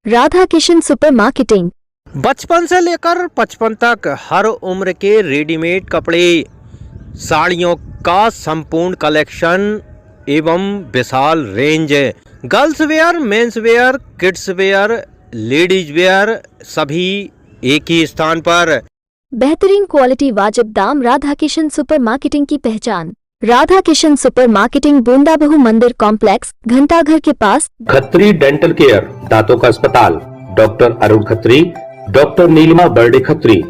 Radha Kishan super marketing. बचपन से लेकर 55 तक हर उम्र के रेडीमेड कपड़े, साड़ियों का संपूर्ण कलेक्शन एवं विशाल range. Girls wear, men's wear, kids wear, ladies wear सभी एक ही स्थान पर। बेहतरीन क्वालिटी, वाजिब दाम। राधा किशन सुपर मार्केटिंग की पहचान। राधा किशन सुपर मार्केटिंग, बूंदा बहु मंदिर कॉम्प्लेक्स, घंटाघर के पास। खत्री डेंटल केयर, दांतों का अस्पताल, डॉक्टर अरुण खत्री, डॉक्टर नीलिमा बर्डे खत्री।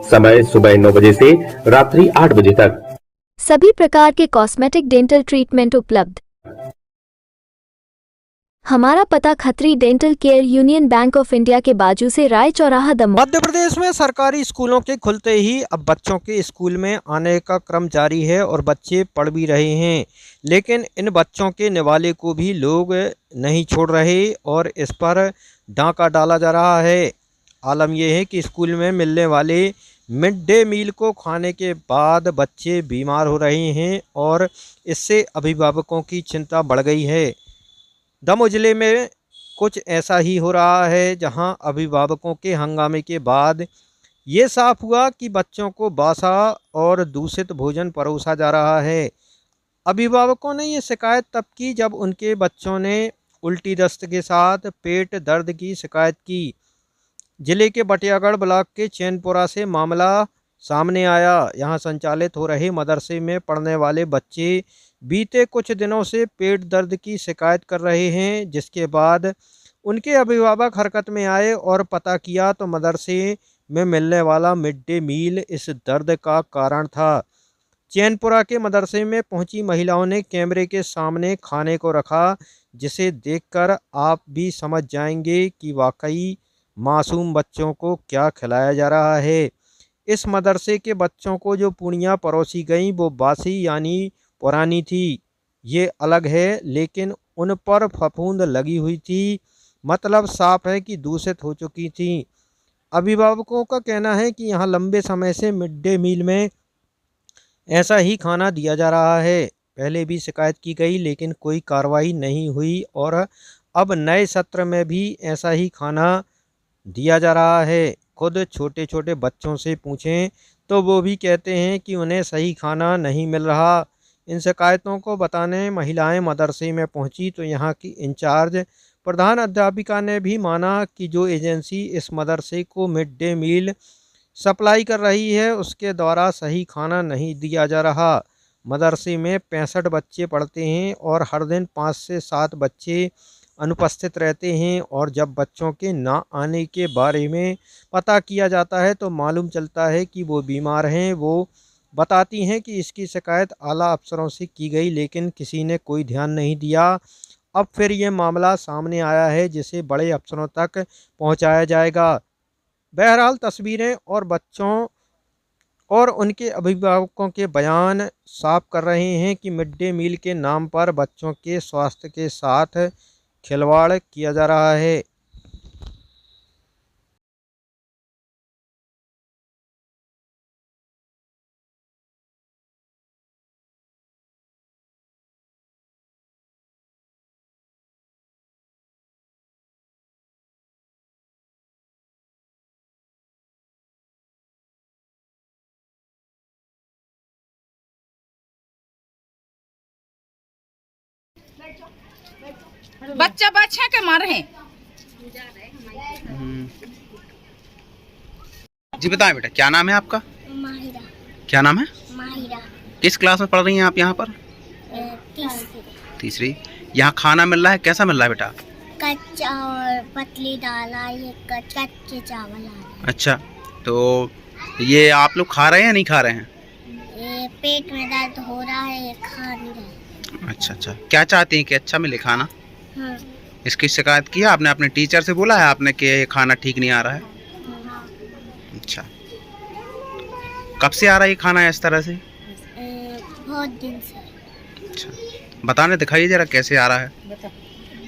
समय सुबह 9 बजे से रात्रि 8 बजे तक। सभी प्रकार के कॉस्मेटिक डेंटल ट्रीटमेंट उपलब्ध। हमारा पता Khatri dental care, union bank of India के बाजू से, राय चौराहा, दमोह। मध्य प्रदेश में सरकारी स्कूलों के खुलते ही अब बच्चों के स्कूल में आने का क्रम जारी है और बच्चे पढ़ भी रहे हैं, लेकिन इन बच्चों के निवाले को भी लोग नहीं छोड़ रहे और इस पर डाका डाला जा रहा है। आलम यह है कि स्कूल में मिलने वाले मिड डे मील को खाने के बाद बच्चे बीमार हो रहे हैं और इससे अभिभावकों की चिंता बढ़ गई है। दमोह जिले में कुछ ऐसा ही हो रहा है, जहां अभिभावकों के हंगामे के बाद ये साफ हुआ कि बच्चों को बासा और दूषित भोजन परोसा जा रहा है। अभिभावकों ने ये शिकायत तब की जब उनके बच्चों ने उल्टी दस्त के साथ पेट दर्द की शिकायत की। जिले के बटियागढ़ ब्लॉक के चैनपुरा से मामला सामने आया। यहां संचालित हो रहे मदरसे में पढ़ने वाले बच्चे बीते कुछ दिनों से पेट दर्द की शिकायत कर रहे हैं, जिसके बाद उनके अभिभावक हरकत में आए और पता किया तो मदरसे में मिलने वाला मिड डे मील इस दर्द का कारण था। चैनपुरा के मदरसे में पहुंची महिलाओं ने कैमरे के सामने खाने को रखा, जिसे देखकर आप भी समझ जाएंगे कि वाकई मासूम बच्चों को क्या खिलाया जा रहा है। इस मदरसे के बच्चों को जो पूड़ियाँ परोसी गईं वो बासी यानी पुरानी थी, ये अलग है, लेकिन उन पर फफूंद लगी हुई थी, मतलब साफ है कि दूषित हो चुकी थी। अभिभावकों का कहना है कि यहाँ लंबे समय से मिड डे मील में ऐसा ही खाना दिया जा रहा है। पहले भी शिकायत की गई लेकिन कोई कार्रवाई नहीं हुई और अब नए सत्र में भी ऐसा ही खाना दिया जा रहा है। खुद छोटे छोटे बच्चों से पूछें तो वो भी कहते हैं कि उन्हें सही खाना नहीं मिल रहा। इन शिकायतों को बताने महिलाएं मदरसे में पहुंची तो यहाँ की इंचार्ज प्रधान अध्यापिका ने भी माना कि जो एजेंसी इस मदरसे को मिड डे मील सप्लाई कर रही है उसके द्वारा सही खाना नहीं दिया जा रहा। मदरसे में 65 बच्चे पढ़ते हैं और हर दिन 5 से 7 बच्चे अनुपस्थित रहते हैं और जब बच्चों के ना आने के बारे में पता किया जाता है तो मालूम चलता है कि वो बीमार हैं। वो बताती हैं कि इसकी शिकायत आला अफसरों से की गई लेकिन किसी ने कोई ध्यान नहीं दिया। अब फिर ये मामला सामने आया है जिसे बड़े अफसरों तक पहुंचाया जाएगा। बहरहाल तस्वीरें और बच्चों और उनके अभिभावकों के बयान साफ कर रहे हैं कि मिड डे मील के नाम पर बच्चों के स्वास्थ्य के साथ खिलवाड़ किया जा रहा है। बच्चा बच्चा के मारे हैं। जी बताएं बेटा, क्या नाम है आपका? माहिरा। क्या नाम है? माहिरा। किस क्लास में पढ़ रही हैं आप यहाँ पर? तीसरी। यहाँ खाना मिल रहा है, कैसा मिल रहा है बेटा? कच्चा और पतली दाल आ रही है, कच्चे चावल आ रहे हैं। अच्छा, तो ये आप लोग खा रहे हैं या नहीं खा रहे हैं? ये पेट में दर्द हो रहा है, ये खा नहीं रहे। अच्छा अच्छा, क्या चाहते हैं कि अच्छा मिले खाना? हाँ। इसकी शिकायत की आपने अपने टीचर से? बोला है आपने कि खाना ठीक नहीं आ रहा है? हाँ। अच्छा, कब से आ रहा है ये खाना इस तरह से? बहुत दिन से। अच्छा, बताने दिखाइए जरा कैसे आ रहा है।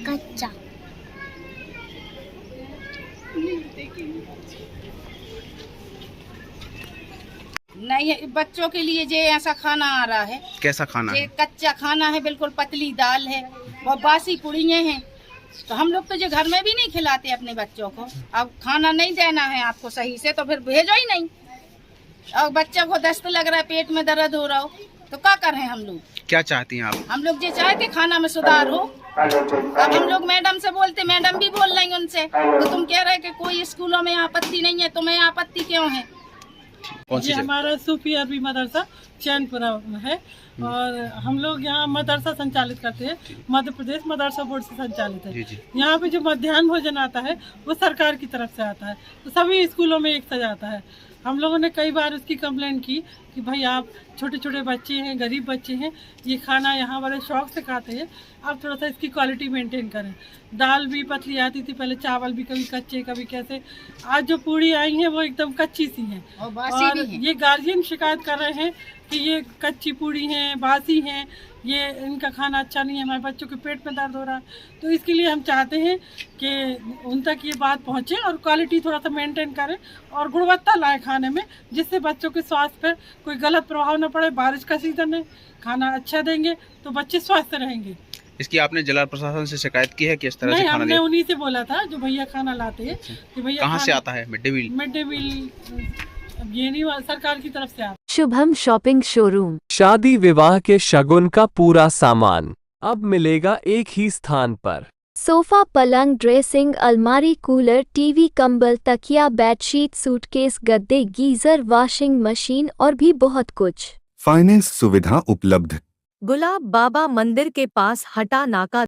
कच्चा। नहीं, बच्चों के लिए जे ऐसा खाना आ रहा है। कैसा खाना ये है? कच्चा खाना है, बिल्कुल पतली दाल है, वो बासी पुड़ियाँ हैं तो हम लोग तो जो घर में भी नहीं खिलाते अपने बच्चों को। अब खाना नहीं देना है आपको सही से तो फिर भेजो ही नहीं। और बच्चों को दस्त लग रहा है, पेट में दर्द हो रहा हो तो क्या करें हम लोग? क्या चाहती हैं आप? हम लोग जो चाहते खाना में सुधार हो। अब हम लोग मैडम से बोलते, मैडम भी बोल रही उनसे, तो तुम कह रहे कि कोई स्कूलों में आपत्ति नहीं है, तुम्हें आपत्ति क्यों है? कौन सी ये जगह? हमारा सूफी अरबी मदरसा चैनपुरा है और हम लोग यहाँ मदरसा संचालित करते हैं। मध्य प्रदेश मदरसा बोर्ड से संचालित है। जी जी। यहाँ पे जो मध्याह्न भोजन आता है वो सरकार की तरफ से आता है, तो सभी स्कूलों में एक साथ आता है। हम लोगों ने कई बार उसकी कंप्लेंट की कि भाई आप छोटे छोटे बच्चे हैं, गरीब बच्चे हैं, ये खाना यहाँ बड़े शौक से खाते हैं, आप थोड़ा सा इसकी क्वालिटी मेंटेन करें। दाल भी पतली आती थी पहले, चावल भी कभी कच्चे कभी कैसे। आज जो पूड़ी आई हैं वो एकदम कच्ची सी हैं और बासी और भी हैं। ये गार्जियन शिकायत कर रहे हैं कि ये कच्ची पूड़ी हैं, बासी हैं, ये इनका खाना अच्छा नहीं है, हमारे बच्चों के पेट में दर्द हो रहा है। तो इसके लिए हम चाहते हैं कि उन तक ये बात पहुँचे और क्वालिटी थोड़ा सा मेंटेन करें और गुणवत्ता लाए खाने में, जिससे बच्चों के स्वास्थ्य पर कोई गलत प्रभाव न पड़े। बारिश का सीजन है, खाना अच्छा देंगे तो बच्चे स्वस्थ रहेंगे। इसकी आपने जिला प्रशासन से शिकायत की है कि इस तरह से नहीं, खाना हमने दिया? उन्हीं से बोला था जो भैया खाना लाते हैं कि भैया कहाँ से आता है mid day meal? Mid day meal अब ये नहीं, सरकार की तरफ से आता। Shubham shopping showroom. शादी विवाह के शगुन का पूरा सामान अब मिलेगा एक ही स्थान पर। सोफा, पलंग, ड्रेसिंग, अलमारी, कूलर, टीवी, कंबल, तकिया, बेडशीट, सूटकेस, गद्दे, गीजर, वॉशिंग मशीन और भी बहुत कुछ। फाइनेंस सुविधा उपलब्ध। गुलाब बाबा मंदिर के पास हटा नाका